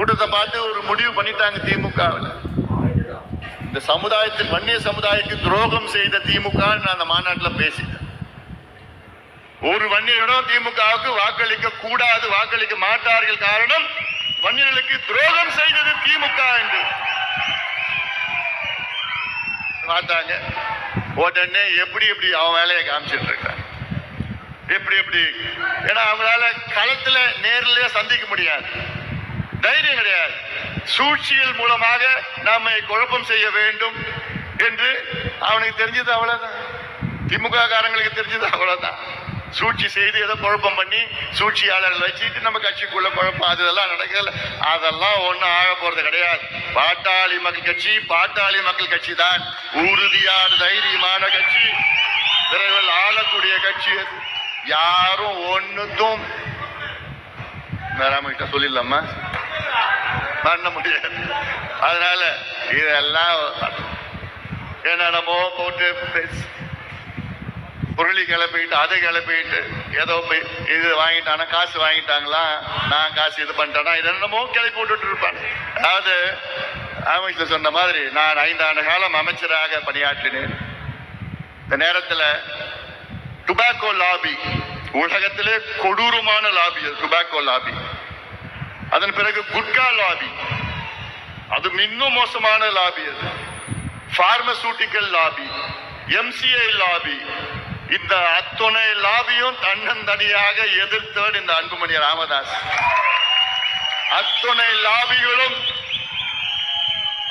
கூட்டத்தை பார்த்து ஒரு முடிவு பண்ணிட்டாங்க திமுகவில். இந்த சமுதாயத்தில் வன்னிய சமுதாயத்துக்கு துரோகம் செய்த திமுக நான் அந்த மாநாட்டில் பேசிட்டேன். ஒரு வன்னியரிடம் திமுகவுக்கு வாக்களிக்க கூடாது, வாக்களிக்க மாட்டார்கள். காரணம் வன்னியர்களுக்கு துரோகம் செய்தது திமுக என்று பார்த்தாங்க. உடனே எப்படி எப்படி அவன் வேலையை காமிச்சிட்டு இருக்காங்க. எப்படி எப்படி, ஏன்னா அவங்களால களத்துல நேரில் சந்திக்க முடியாது, தைரியம் கிடையாது. சூழ்ச்சிகள் மூலமாக நாம குழப்பம் செய்ய வேண்டும் என்று அவனுக்கு தெரிஞ்சது அவ்வளவுதான். திமுக காரங்களுக்கு தெரிஞ்சது அவ்வளவுதான். சூழ்ச்சி செய்து ஏதோ குழப்பம் பண்ணி சூழ்ச்சியாளர்கள் வச்சுட்டு நம்ம கட்சிக்குள்ள குழப்பம் அதெல்லாம் நடக்கல. அதெல்லாம் ஒன்றும் ஆக போறது கிடையாது. பாட்டாளி மக்கள் கட்சி பாட்டாளி மக்கள் கட்சி தான். உறுதியான தைரியமான கட்சி, விரைவில் ஆளக்கூடிய கட்சி. அது யாரும் ஒன்னும் கிட்ட சொல்லிடலாமா பண்ண முடியாது. அதனால இதெல்லாம் என்னென்னமோ போட்டு பொருளி கிளப்பிட்டு அதை கிளப்பிட்டு ஏதோ போய் இது வாங்கிட்டானா, காசு வாங்கிட்டாங்களா, நான் காசு இது பண்ணிட்டேனா, இது என்னமோ கிளப்பி விட்டுட்டு இருப்பாங்க. அதாவது அமைச்சர் சொன்ன மாதிரி நான் 5 ஆண்டு காலம் அமைச்சராக பணியாற்றினேன். இந்த நேரத்தில் டுபாக்கோ லாபி உலகத்திலே கொடூரமான லாபி, அது டுபாக்கோ லாபி. அதன் பிறகு குட்கா லாபி, அது இன்னும் மோசமான லாபி. அது பார்மசூட்டிக்கல் லாபி, எம்சிஐ லாபி. இந்த அத்துணை லாபியும் தன்னந்தனியாக எதிர்த்தவர் இந்த அன்புமணி ராமதாஸ். அத்துணை லாபிகளும்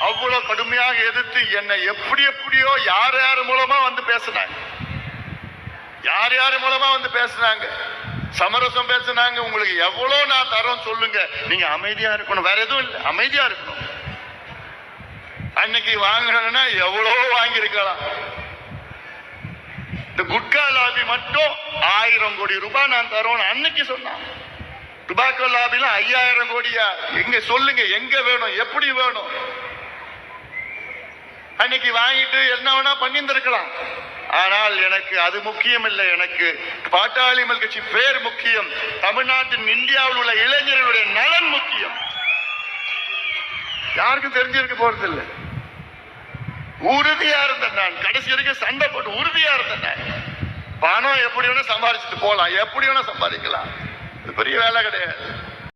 அவ்வளவு கடுமையாக எதிர்த்து என்னை எப்படி எப்படியோ யார் யார் மூலமா வந்து பேசினாங்க, யார் யார் மூலமா வந்து பேசினாங்க, சமரசம் பேசினாங்க. உங்களுக்கு எவ்வளவு நான் தரோம் சொல்லுங்க, நீங்க அமைதியா இருக்கணும், வேற எதுவும் இல்லை, அமைதியா இருக்கணும். அன்னைக்கு வாங்கணும்னா எவ்வளவோ வாங்கியிருக்கலாம். இந்த குட்கா லாபி மட்டும் 1000 கோடி ரூபாய் நான் தரோம் அன்னைக்கு சொன்னான். டுபாக்கோ லாபில 5000 கோடியா, எங்க சொல்லுங்க, எங்க வேணும், எப்படி வேணும். அன்னைக்கு வாங்கிட்டு என்ன வேணா பண்ணியிருந்திருக்கலாம். ஆனால் எனக்கு அது முக்கியம் இல்லை. எனக்கு பாட்டாளி மக்கள் கட்சி பேர் முக்கியம். தமிழ்நாட்டின் இந்தியாவில் உள்ள இளைஞர்களுடைய நலன் முக்கியம். யாருக்கும் தெரிஞ்சிருக்க போறதில்லை. உறுதியா இருந்தேன் நான், கடைசி வரைக்கும் சண்டை போட்டு உறுதியா இருந்தேன் நான். பணம் எப்படி வேணா சம்பாதிச்சுட்டு போலாம், எப்படி வேணா சம்பாதிக்கலாம், இது பெரிய வேலை கிடையாது.